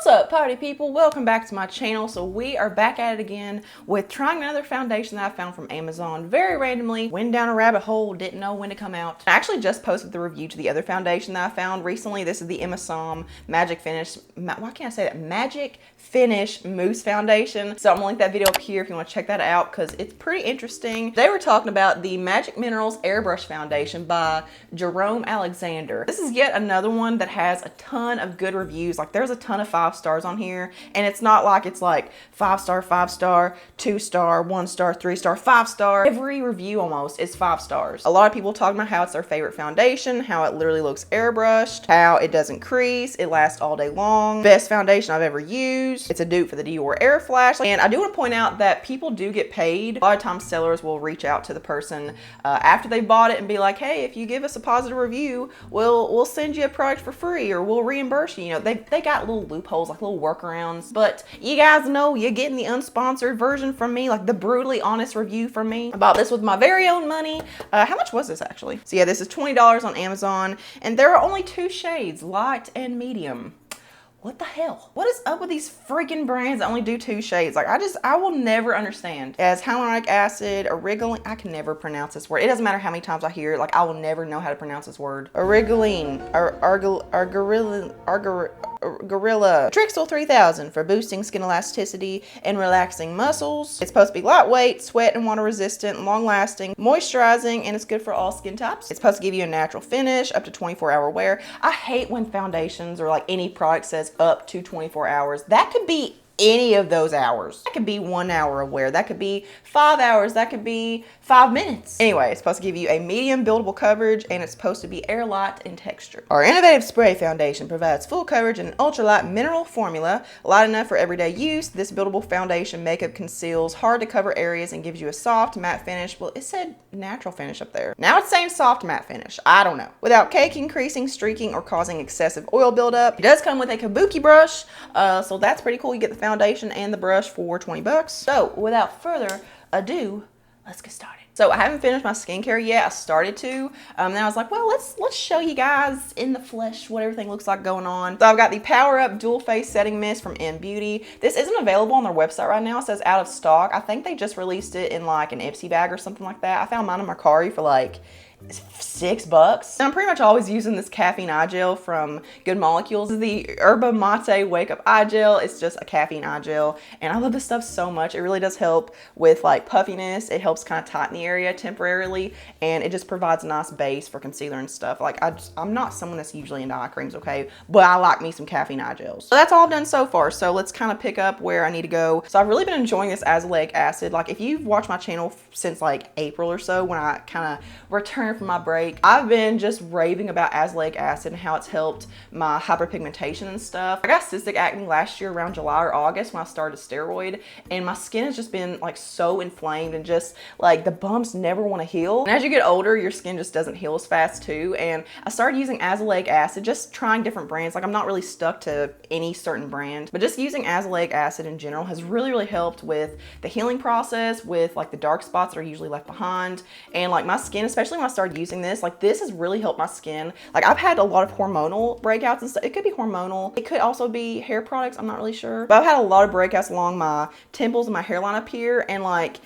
What's up, party people? Welcome back to my channel. So we are back at it again with trying another foundation that I found from Amazon very randomly. Went down a rabbit hole, didn't know when to come out. I actually just posted the review to the other foundation that I found recently. This is the MSOM Magic Finish, why can't I say that? Magic Finish Mousse Foundation. So I'm gonna link that video up here if you want to check that out because it's pretty interesting. They were talking about the MagicMinerals Airbrush Foundation by Jerome Alexander. This is yet another one that has a ton of good reviews. Like there's a ton of 5 stars on here, and it's not like it's like 5-star, 5-star, 2-star, 1-star, 3-star, 5-star. Every review almost is 5 stars. A lot of people talking about how it's their favorite foundation, how it literally looks airbrushed, how it doesn't crease, it lasts all day long. Best foundation I've ever used. It's a dupe for the Dior Air Flash. And I do want to point out that people do get paid. A lot of times sellers will reach out to the person after they bought it and be like, hey, if you give us a positive review, we'll send you a product for free or we'll reimburse you. You know, they got little loopholes, like little workarounds. But you guys know you're getting the unsponsored version from me, like the brutally honest review from me. I bought this with my very own money. How much was this actually? So yeah, this is $20 on Amazon, and there are only 2 shades, light and medium. What the hell? What is up with these freaking brands that only do 2 shades? Like I will never understand. As hyaluronic acid, arigoline, I can never pronounce this word. It doesn't matter how many times I hear it, like I will never know how to pronounce this word. Arigoline, Gorilla. Trixel 3000 for boosting skin elasticity and relaxing muscles. It's supposed to be lightweight, sweat and water resistant, long lasting, moisturizing, and it's good for all skin types. It's supposed to give you a natural finish, up to 24-hour wear. I hate when foundations or like any product says up to 24 hours. That could be any of those hours. That could be 1 hour of wear. That could be 5 hours. That could be 5 minutes. Anyway, it's supposed to give you a medium buildable coverage, and it's supposed to be air light in texture. Our innovative spray foundation provides full coverage in an ultralight mineral formula, light enough for everyday use. This buildable foundation makeup conceals hard to cover areas and gives you a soft matte finish. Well, it said natural finish up there. Now it's saying soft matte finish. I don't know. Without caking, creasing, streaking, or causing excessive oil buildup. It does come with a kabuki brush, so that's pretty cool. You get the foundation and the brush for 20 bucks. So without further ado, let's get started. So I haven't finished my skincare yet. I started to, then I was like, well, let's show you guys in the flesh what everything looks like going on. So I've got the Power Up Dual Face Setting Mist from M Beauty. This isn't available on their website right now. It says out of stock. I think they just released it in like an Ipsy bag or something like that. I found mine in Mercari for like $6. And I'm pretty much always using this caffeine eye gel from Good Molecules. This is the Yerba Mate Wake Up Eye Gel. It's just a caffeine eye gel, and I love this stuff so much. It really does help with like puffiness. It helps kind of tighten the area temporarily, and it just provides a nice base for concealer and stuff. Like I'm not someone that's usually into eye creams, okay, but I like me some caffeine eye gels. So that's all I've done so far. So let's kind of pick up where I need to go. So I've really been enjoying this azelaic acid. Like if you've watched my channel since like April or so, when I kind of returned from my break, I've been just raving about azelaic acid and how it's helped my hyperpigmentation and stuff. I got cystic acne last year around July or August when I started a steroid, and my skin has just been like so inflamed and just like the bumps never want to heal. And as you get older, your skin just doesn't heal as fast too. And I started using azelaic acid, just trying different brands. Like I'm not really stuck to any certain brand, but just using azelaic acid in general has really helped with the healing process, with like the dark spots that are usually left behind, and like my skin, especially when I started using this, like this has really helped my skin. Like I've had a lot of hormonal breakouts and stuff. It could be hormonal. It could also be hair products. I'm not really sure. But I've had a lot of breakouts along my temples and my hairline up here, and like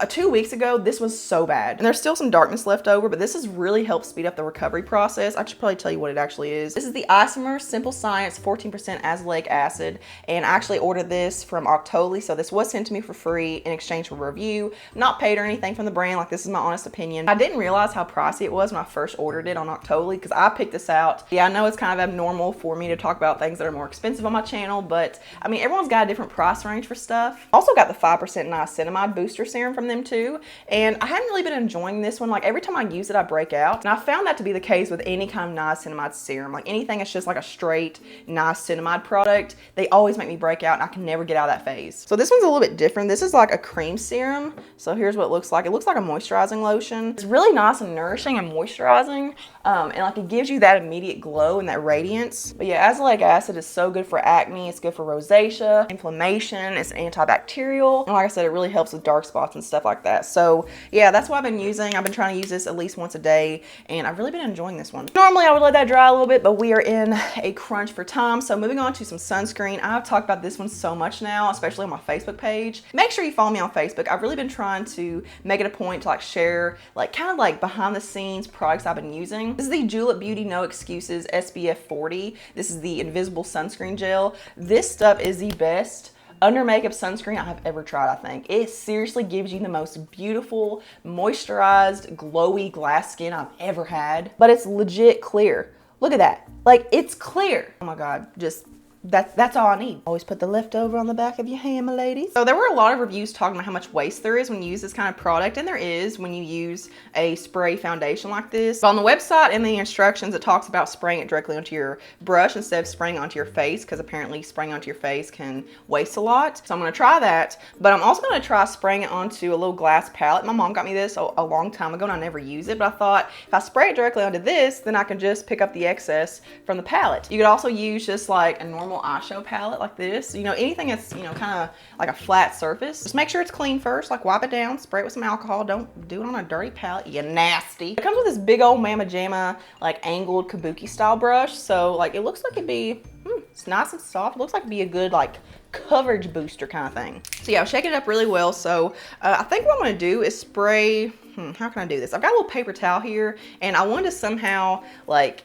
2 weeks ago, this was so bad. And there's still some darkness left over, but this has really helped speed up the recovery process. I should probably tell you what it actually is. This is the Isomer Simple Science 14% azelaic acid, and I actually ordered this from Octoly, so this was sent to me for free in exchange for a review. Not paid or anything from the brand, like this is my honest opinion. I didn't realize how pricey it was when I first ordered it on Octoly, because I picked this out. Yeah, I know it's kind of abnormal for me to talk about things that are more expensive on my channel, but I mean, everyone's got a different price range for stuff. Also got the 5% niacinamide booster serum from them too, and I haven't really been enjoying this one. Like every time I use it, I break out, and I found that to be the case with any kind of niacinamide serum. Like anything that's just like a straight niacinamide product, they always make me break out, and I can never get out of that phase. So this one's a little bit different. This is like a cream serum. So here's what it looks like. It looks like a moisturizing lotion. It's really nice and nourishing and moisturizing, and like it gives you that immediate glow and that radiance. But yeah, azelaic acid is so good for acne. It's good for rosacea, inflammation. It's antibacterial, and like I said, it really helps with dark dark spots and stuff like that. So yeah, that's what I've been using. I've been trying to use this at least once a day, and I've really been enjoying this one. Normally I would let that dry a little bit, but we are in a crunch for time. So moving on to some sunscreen. I've talked about this one so much now, especially on my Facebook page. Make sure you follow me on Facebook. I've really been trying to make it a point to like share like kind of like behind the scenes products I've been using. This is the Julep Beauty No Excuses SPF 40. This is the Invisible Sunscreen Gel. This stuff is the best under makeup sunscreen I have ever tried, I think. It seriously gives you the most beautiful, moisturized, glowy glass skin I've ever had. But it's legit clear. Look at that. Like, it's clear. Oh my God, just that's all I need. Always put the leftover on the back of your hand, my ladies. So there were a lot of reviews talking about how much waste there is when you use this kind of product, and there is when you use a spray foundation like this. But on the website and the instructions, it talks about spraying it directly onto your brush instead of spraying it onto your face, because apparently spraying onto your face can waste a lot. So I'm gonna try that, but I'm also gonna try spraying it onto a little glass palette. My mom got me this a long time ago and I never use it, but I thought if I spray it directly onto this, then I can just pick up the excess from the palette. You could also use just like a normal eyeshadow palette like this, you know, anything that's, you know, kind of like a flat surface. Just make sure it's clean first, like wipe it down, spray it with some alcohol. Don't do it on a dirty palette, you nasty. It comes with this big old Mama Jamma like angled kabuki style brush, so like it looks like it'd be it's nice and soft. It looks like it'd be a good like coverage booster kind of thing. So yeah, I'm shaking it up really well. So I think what I'm gonna do is spray, how can I do this? I've got a little paper towel here, and I wanted to somehow like,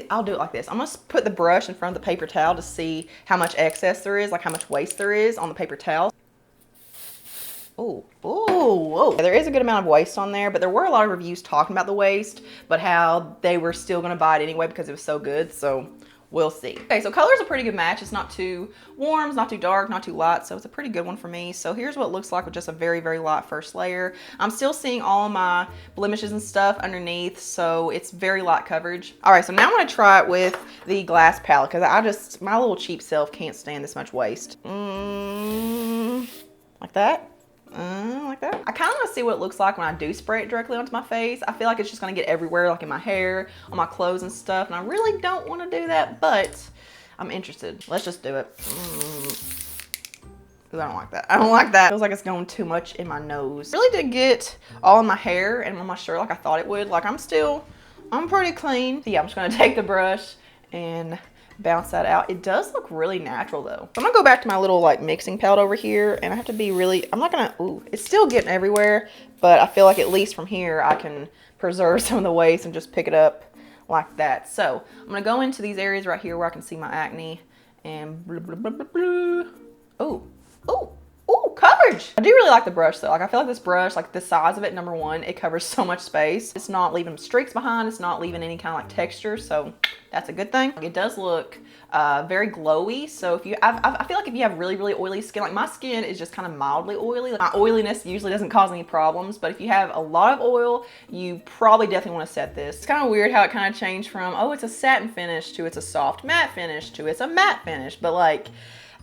I'll do it like this. I'm gonna put the brush in front of the paper towel to see how much excess there is, like how much waste there is on the paper towel. Oh, there is a good amount of waste on there, but there were a lot of reviews talking about the waste, but how they were still gonna buy it anyway because it was so good. So we'll see. Okay, so color's a pretty good match. It's not too warm, it's not too dark, not too light, so it's a pretty good one for me. So here's what it looks like with just a very, very light first layer. I'm still seeing all my blemishes and stuff underneath, so it's very light coverage. All right, so now I'm gonna try it with the glass palette, because my little cheap self can't stand this much waste. Like that. Like that. I kind of want to see what it looks like when I do spray it directly onto my face. I feel like it's just going to get everywhere, like in my hair, on my clothes and stuff, and I really don't want to do that, but I'm interested. Let's just do it. Ooh, I don't like that. I don't like that. Feels like it's going too much in my nose. Really did get all in my hair and on my shirt like I thought it would. Like I'm pretty clean. So yeah, I'm just going to take the brush and bounce that out. It does look really natural though. So I'm gonna go back to my little like mixing palette over here, and I have to be really, I'm not gonna, it's still getting everywhere, but I feel like at least from here I can preserve some of the waste and just pick it up like that. So I'm gonna go into these areas right here where I can see my acne and blah, blah, blah, blah, blah. Ooh, coverage. I do really like the brush though. Like I feel like this brush, like the size of it, number one, it covers so much space. It's not leaving streaks behind. It's not leaving any kind of like texture. So that's a good thing. It does look very glowy. So if you, I feel like if you have really, really oily skin, like my skin is just kind of mildly oily. Like my oiliness usually doesn't cause any problems, but if you have a lot of oil, you probably definitely want to set this. It's kind of weird how it kind of changed from, oh, it's a satin finish to it's a soft matte finish to it's a matte finish. But like,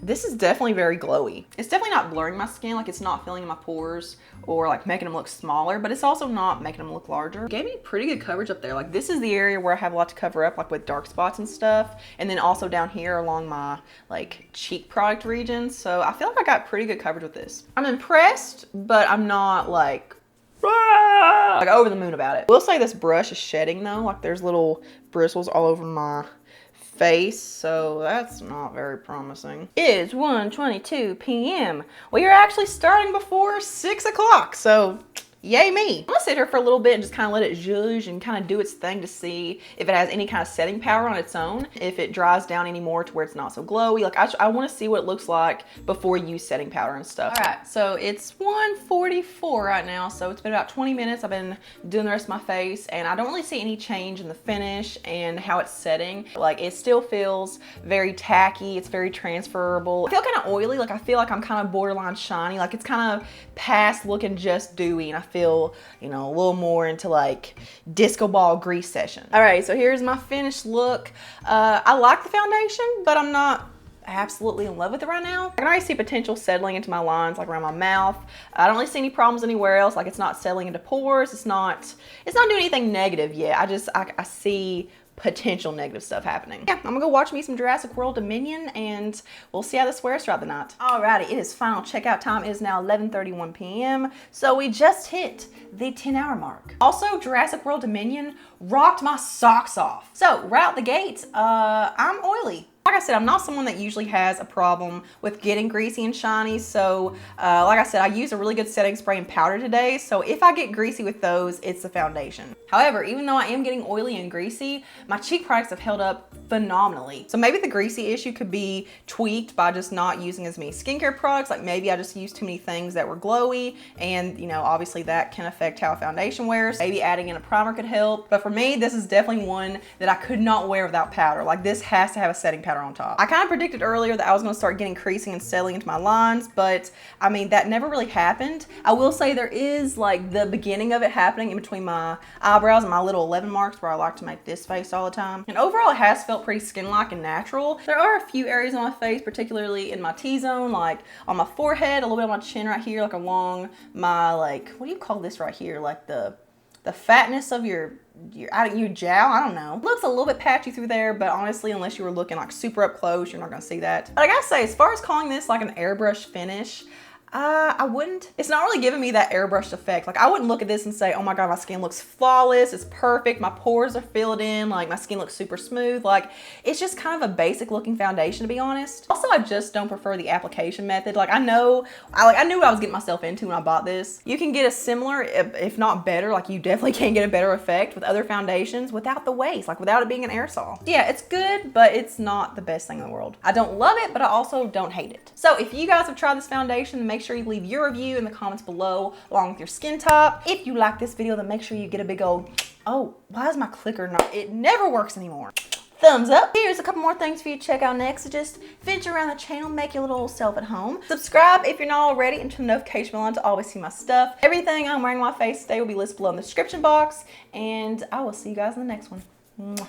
this is definitely very glowy. It's definitely not blurring my skin, like it's not filling in my pores or like making them look smaller, but it's also not making them look larger. It gave me pretty good coverage up there. Like this is the area where I have a lot to cover up, like with dark spots and stuff. And then also down here along my like cheek product region. So I feel like I got pretty good coverage with this. I'm impressed, but I'm not like over the moon about it. We'll say this brush is shedding though. Like there's little bristles all over my face, so that's not very promising. It is 1:22 p.m. We are actually starting before 6 o'clock, so yay me. I'm gonna sit here for a little bit and just kind of let it zhuzh and kind of do its thing to see if it has any kind of setting power on its own, if it dries down anymore to where it's not so glowy. Like I want to see what it looks like before you use setting powder and stuff. All right, so it's 1:44 right now, so it's been about 20 minutes. I've been doing the rest of my face, and I don't really see any change in the finish and how it's setting. Like it still feels very tacky. It's very transferable. I feel kind of oily. Like I feel like I'm kind of borderline shiny. Like it's kind of past looking just dewy, and I feel, you know, a little more into like disco ball grease session. All right, so here's my finished look. I like the foundation, but I'm not absolutely in love with it right now. I can already see potential settling into my lines, like around my mouth. I don't really see any problems anywhere else. Like it's not settling into pores. It's not doing anything negative yet. I see potential negative stuff happening. Yeah, I'm gonna go watch me some Jurassic World Dominion and we'll see how this wears throughout the night. Alrighty, it is final checkout time. It is now 11:31 p.m. So we just hit the 10-hour mark. Also, Jurassic World Dominion rocked my socks off. So right out the gate, I'm oily. Like I said, I'm not someone that usually has a problem with getting greasy and shiny. So like I said, I used a really good setting spray and powder today. So if I get greasy with those, it's the foundation. However, even though I am getting oily and greasy, my cheek products have held up phenomenally. So maybe the greasy issue could be tweaked by just not using as many skincare products. Like maybe I just used too many things that were glowy, and you know, obviously that can affect how a foundation wears. Maybe adding in a primer could help. But for me, this is definitely one that I could not wear without powder. Like this has to have a setting powder on top. I kind of predicted earlier that I was going to start getting creasing and settling into my lines, but I mean, that never really happened. I will say there is like the beginning of it happening in between my eyebrows and my little 11 marks where I like to make this face all the time. And overall, it has felt pretty skin-like and natural. There are a few areas on my face, particularly in my T-zone, like on my forehead, a little bit on my chin right here, like along my, like, what do you call this right here? Like the fatness of your jowl, I don't know. It looks a little bit patchy through there, but honestly, unless you were looking like super up close, you're not gonna see that. But I gotta say, as far as calling this like an airbrush finish, I wouldn't. It's not really giving me that airbrushed effect. Like I wouldn't look at this and say, oh my God, my skin looks flawless. It's perfect. My pores are filled in. Like my skin looks super smooth. Like it's just kind of a basic looking foundation, to be honest. Also, I just don't prefer the application method. Like I knew what I was getting myself into when I bought this. You can get a similar, if not better, like you definitely can get a better effect with other foundations without the waste, like without it being an aerosol. Yeah, it's good, but it's not the best thing in the world. I don't love it, but I also don't hate it. So if you guys have tried this foundation, make sure you leave your review in the comments below along with your skin type. If you like this video, then make sure you get a big old, oh, why is my clicker not, it never works anymore. Thumbs up. Here's a couple more things for you to check out next. So just venture around the channel, make your little old self at home. Subscribe if you're not already, and turn the notification bell on to always see my stuff. Everything I'm wearing on my face today will be listed below in the description box, and I will see you guys in the next one. Mwah.